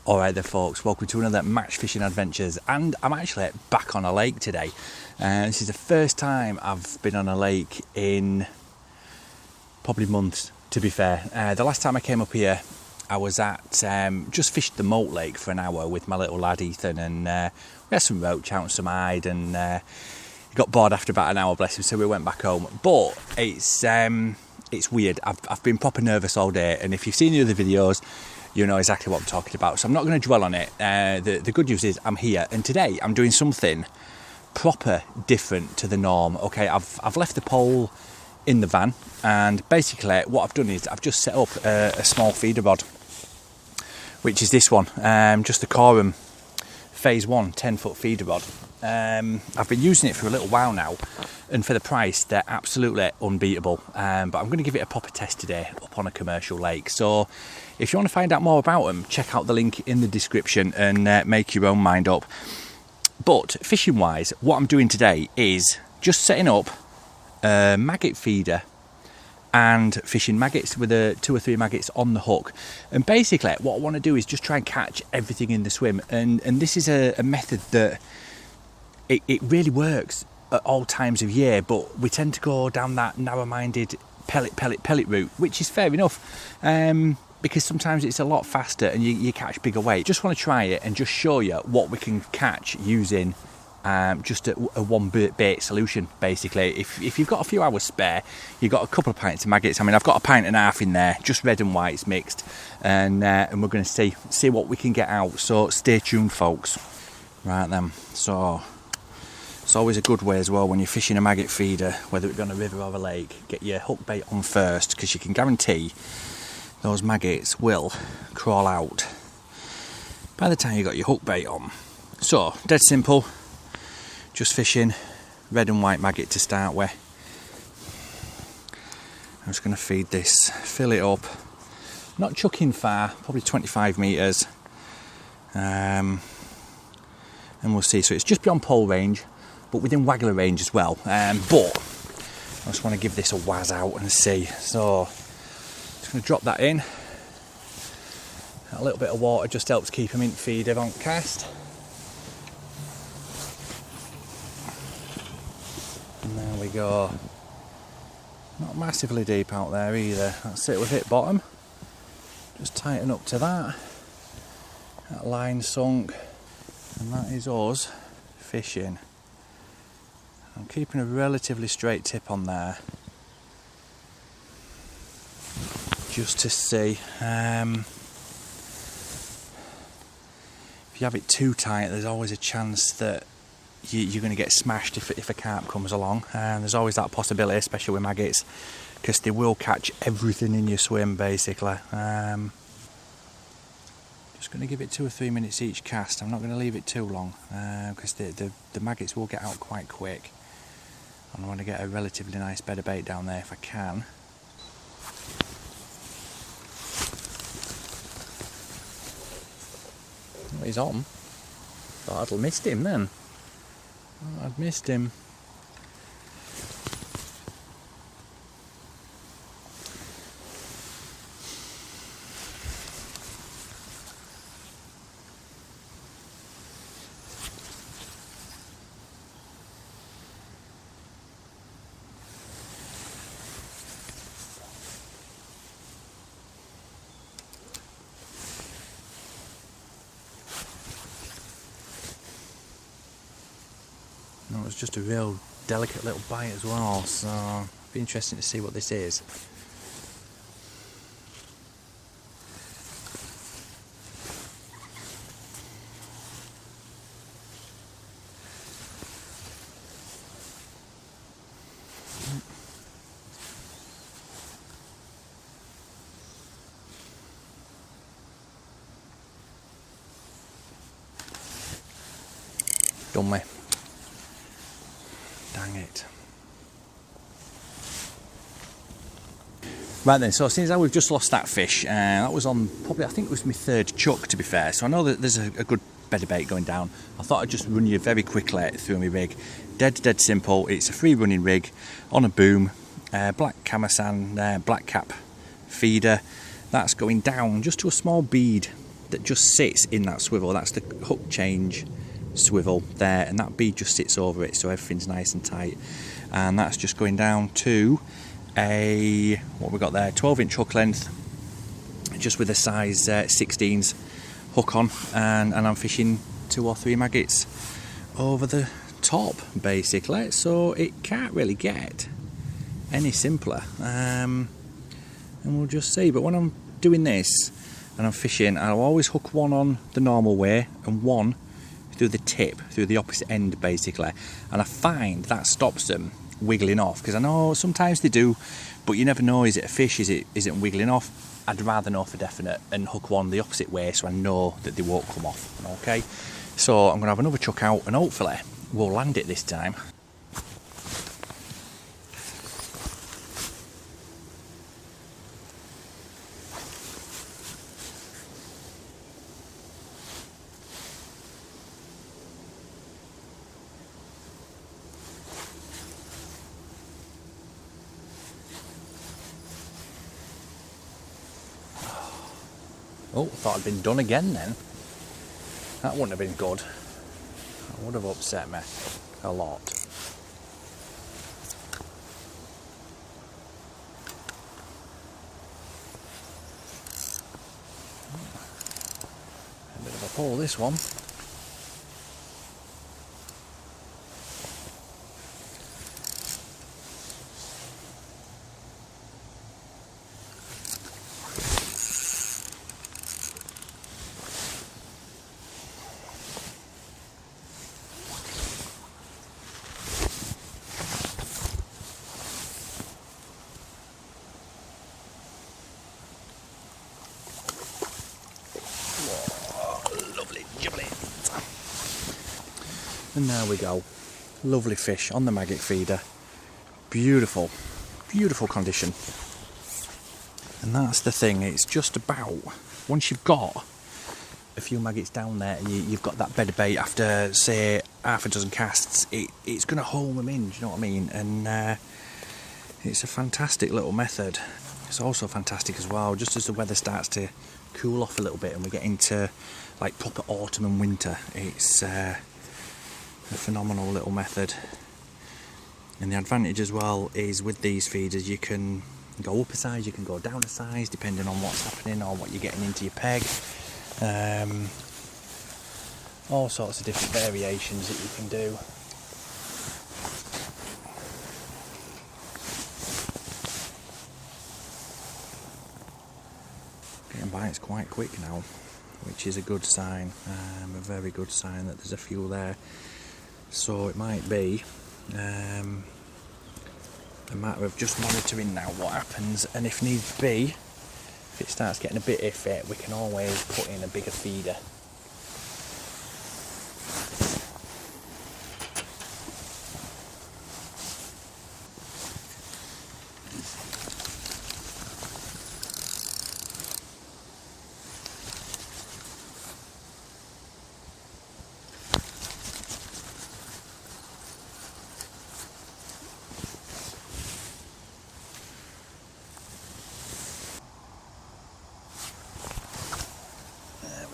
Alright there folks, welcome to another Match Fishing Adventures, and I'm actually back on a lake today. This is the first time I've been on a lake in probably months, to be fair. The last time I came up here I was at, just fished the Moat Lake for an hour with my little lad Ethan, and we had some roach out and some hide, and he got bored after about an hour, bless him, so we went back home. But it's weird, I've been proper nervous all day, and if you've seen the other videos you know exactly what I'm talking about, so I'm not going to dwell on it. The good news is I'm here, and today I'm doing something proper different to the norm. Okay, I've left the pole in the van, and basically what I've done is I've just set up a small feeder rod, which is this one, just the Corum Phase 1 10-foot feeder rod. I've been using it for a little while now, and for the price they're absolutely unbeatable, but I'm going to give it a proper test today up on a commercial lake. So if you want to find out more about them, check out the link in the description and make your own mind up. But fishing wise, what I'm doing today is just setting up a maggot feeder and fishing maggots with 2 or 3 maggots on the hook. And basically what I want to do is just try and catch everything in the swim, and this is a method that it really works at all times of year, but we tend to go down that narrow-minded pellet route, which is fair enough, because sometimes it's a lot faster and you catch bigger weight. Just want to try it and just show you what we can catch using just a one bait solution. Basically, if you've got a few hours spare, you've got a couple of pints of maggots. I mean, I've got a pint and a half in there, just red and whites mixed, and we're going to see what we can get out. So stay tuned, folks. Right then, so it's always a good way as well when you're fishing a maggot feeder, whether it be on a river or a lake, get your hook bait on first, because you can guarantee those maggots will crawl out by the time you got your hook bait on. So dead simple, just fishing red and white maggot to start with. I'm just going to feed this, fill it up, not chucking far, probably 25 metres, and we'll see. So it's just beyond pole range, but within waggler range as well, but I just want to give this a waz out and see. So just going to drop that in. A little bit of water just helps keep them in feeder on cast. And there we go. Not massively deep out there either. That's it, we've hit bottom. Just tighten up to that. That line sunk, and that is us fishing. I'm keeping a relatively straight tip on there, just to see. If you have it too tight, there's always a chance that you're going to get smashed if a carp comes along, and there's always that possibility, especially with maggots, because they will catch everything in your swim basically. Just going to give it 2 or 3 minutes each cast. I'm not going to leave it too long, because the maggots will get out quite quick, and I want to get a relatively nice bed of bait down there if I can. Oh, he's on. Thought I'd missed him then. Oh, I'd missed him. No, it was just a real delicate little bite as well, so it'll be interesting to see what this is. Done me. Dang it. Right then, so since we've just lost that fish, that was on probably, I think it was my 3rd chuck, to be fair, so I know that there's a good bed of bait going down. I thought I'd just run you very quickly through my rig. Dead simple. It's a free running rig on a boom, black camasan, black cap feeder. That's going down just to a small bead that just sits in that swivel. That's the hook change swivel there, and that bead just sits over it, so everything's nice and tight. And that's just going down to a, what we got there, 12-inch hook length, just with a size 16s hook on, and I'm fishing 2 or 3 maggots over the top, basically. So it can't really get any simpler, and we'll just see. But when I'm doing this and I'm fishing, I'll always hook one on the normal way and one through the tip, through the opposite end, basically. And I find that stops them wiggling off, because I know sometimes they do, but you never know, is it a fish, is it wiggling off? I'd rather know for definite and hook one the opposite way, so I know that they won't come off. Okay, so I'm going to have another chuck out, and hopefully we'll land it this time. Oh, thought I'd been done again then. That wouldn't have been good. That would have upset me a lot. A bit of a pull, this one. And there we go. Lovely fish on the maggot feeder. Beautiful, beautiful condition. And that's the thing, it's just about, once you've got a few maggots down there, and you've got that bed of bait after, say, half a dozen casts, it's going to home them in, do you know what I mean? And it's a fantastic little method. It's also fantastic as well, just as the weather starts to cool off a little bit and we get into like proper autumn and winter, it's a phenomenal little method. And the advantage as well is with these feeders, you can go up a size, you can go down a size, depending on what's happening or what you're getting into your peg. All sorts of different variations that you can do. Getting bites quite quick now, which is a good sign, a very good sign that there's a few there. So it might be a matter of just monitoring now what happens, and if need be, if it starts getting a bit iffy, we can always put in a bigger feeder.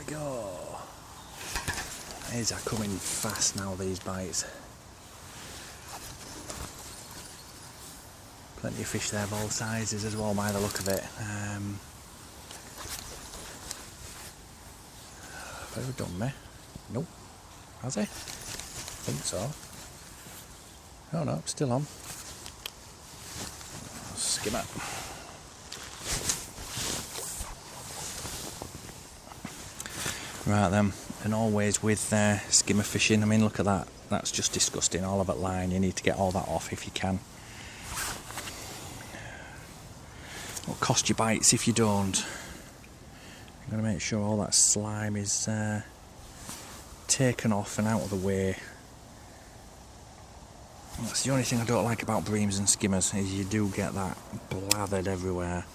Go. These are coming fast now, these bites. Plenty of fish there of all sizes as well by the look of it. Have I ever done me? Nope. Has he? I think so. Oh no, still on. Skim it. Right then, and always with skimmer fishing, I mean look at that, that's just disgusting, all of that line, you need to get all that off if you can. It'll cost you bites if you don't. You've got to make sure all that slime is taken off and out of the way. That's the only thing I don't like about breams and skimmers, is you do get that blathered everywhere.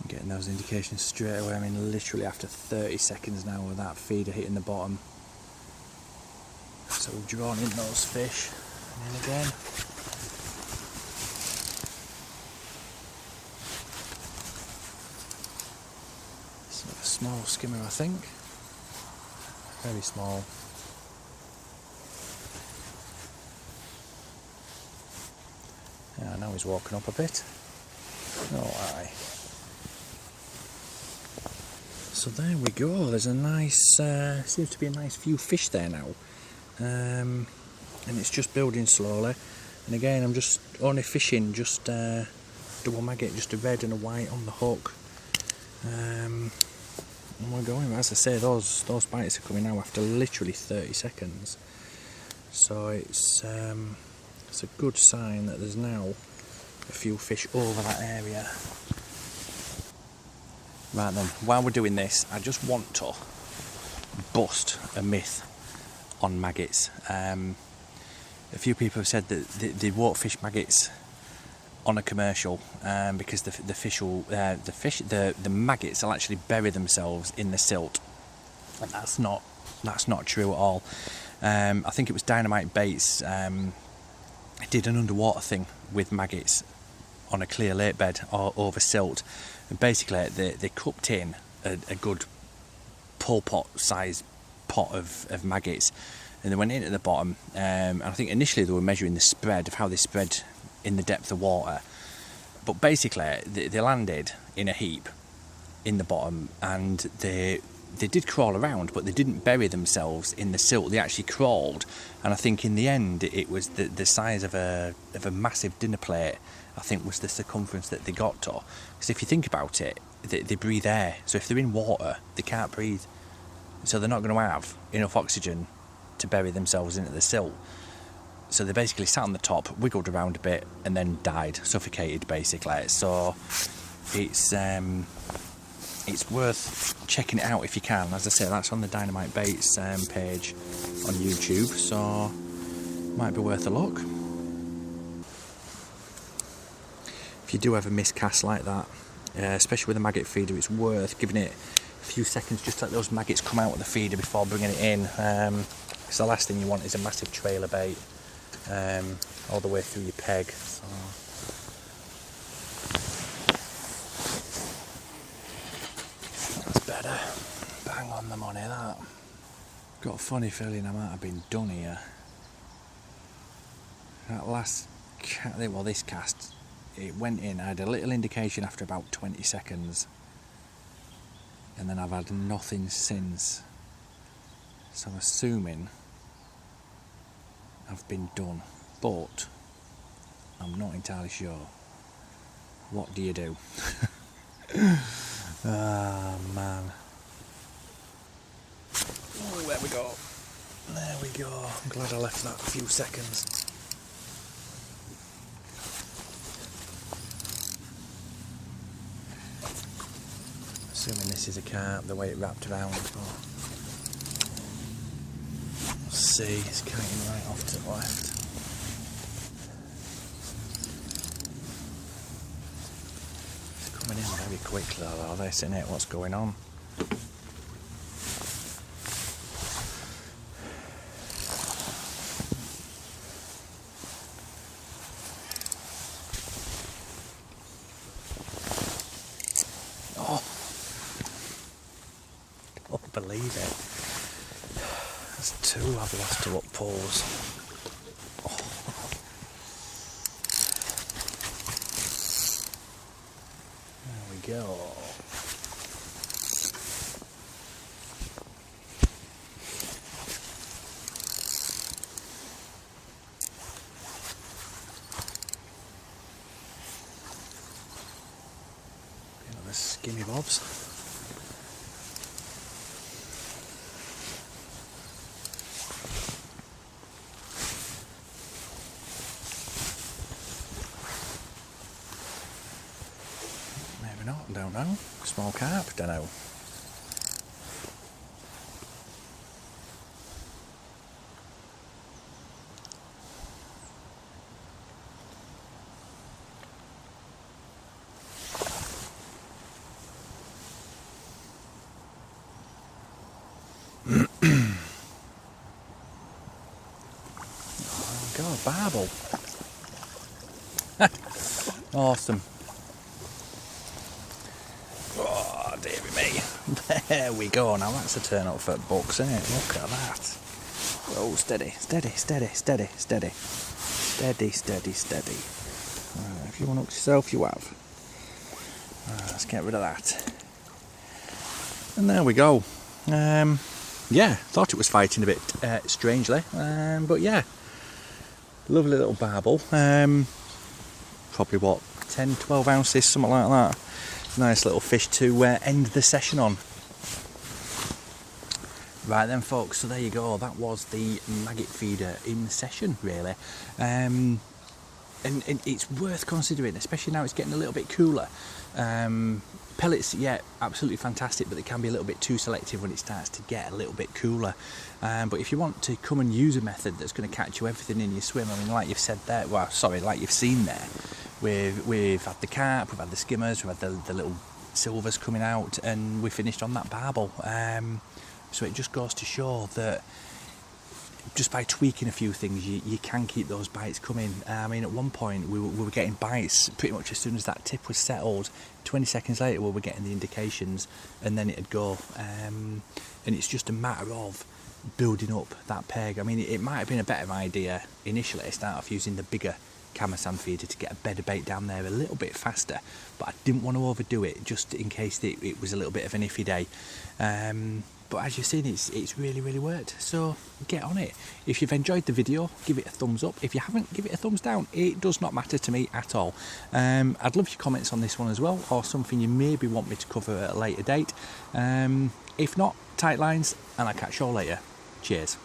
I'm getting those indications straight away. I mean, literally after 30 seconds now with that feeder hitting the bottom. So we've drawn in those fish. And then again. Sort of Small skimmer, I think. Very small. Yeah, now he's walking up a bit. Oh, aye. So there we go. There's a nice, seems to be a nice few fish there now. And it's just building slowly. And again, I'm just only fishing just double maggot, just a red and a white on the hook. And we're going, as I say, those bites are coming now after literally 30 seconds. So it's a good sign that there's now a few fish over that area. Right then, while we're doing this, I just want to bust a myth on maggots. A few people have said that they won't fish maggots on a commercial because the maggots will actually bury themselves in the silt, and that's not true at all. I think it was Dynamite Baits did an underwater thing with maggots on a clear lake bed or over silt, and basically they cupped in a good pole pot size pot of maggots, and they went in at the bottom, and I think initially they were measuring the spread of how they spread in the depth of water, but basically they landed in a heap in the bottom, and they did crawl around, but they didn't bury themselves in the silt. They actually crawled, and I think in the end it was the size of a massive dinner plate. I think was the circumference that they got to. Because if you think about it, they breathe air, so if they're in water they can't breathe, so they're not going to have enough oxygen to bury themselves into the silt. So they basically sat on the top, wiggled around a bit, and then died, suffocated basically. So it's worth checking it out if you can. As I say, that's on the Dynamite Baits page on YouTube, so might be worth a look. If you do have a miscast like that, especially with a maggot feeder, it's worth giving it a few seconds just to let those maggots come out of the feeder before bringing it in, because the last thing you want is a massive trailer bait all the way through your peg. So that's better. Bang on the money, that. Got a funny feeling I might have been done here. That last this cast, it went in. I had a little indication after about 20 seconds, and then I've had nothing since. So I'm assuming I've been done, but I'm not entirely sure. What do you do? Ah, man. Oh, there we go. There we go. I'm glad I left that few seconds. Assuming this is a carp, the way it wrapped around. Oh. Let's see, it's kiting right off to the left. It's coming in very quickly though, this, isn't it? What's going on? Believe it. That's two I've lost to up pulls. Oh. There we go. Another skinny bobs. Don't know. Small carp, don't know. Oh God, barbel. Awesome. Oh, dearie me. There we go. Now that's a turn up for bucks, isn't it? Look at that. Oh, steady, steady, steady, steady, steady. Steady, steady, steady. If you want to hook yourself, you have. Let's get rid of that. And there we go. Yeah, thought it was fighting a bit strangely. But yeah, lovely little barbel. Probably what, 10, 12 ounces, something like that. Nice little fish to end the session on. Right then folks, so there you go, that was the maggot feeder in session really. And it's worth considering, especially now it's getting a little bit cooler. Pellets, yeah, absolutely fantastic, but they can be a little bit too selective when it starts to get a little bit cooler. But if you want to come and use a method that's going to catch you everything in your swim, I mean, like you've said there, well, sorry, like you've seen there, we've had the carp, we've had the skimmers, we've had the little silvers coming out, and we finished on that barbel. So it just goes to show that just by tweaking a few things, you can keep those bites coming. I mean, at one point we were getting bites pretty much as soon as that tip was settled. 20 seconds later we were getting the indications, and then it'd go. And it's just a matter of building up that peg. I mean, it might have been a better idea initially to start off using the bigger camera sand feeder to get a better bait down there a little bit faster, but I didn't want to overdo it just in case it was a little bit of an iffy day. But as you've seen, it's really worked, so get on it. If you've enjoyed the video, give it a thumbs up. If you haven't, give it a thumbs down. It does not matter to me at all. I'd love your comments on this one as well, or something you maybe want me to cover at a later date. If not, tight lines, and I'll catch you all later. Cheers.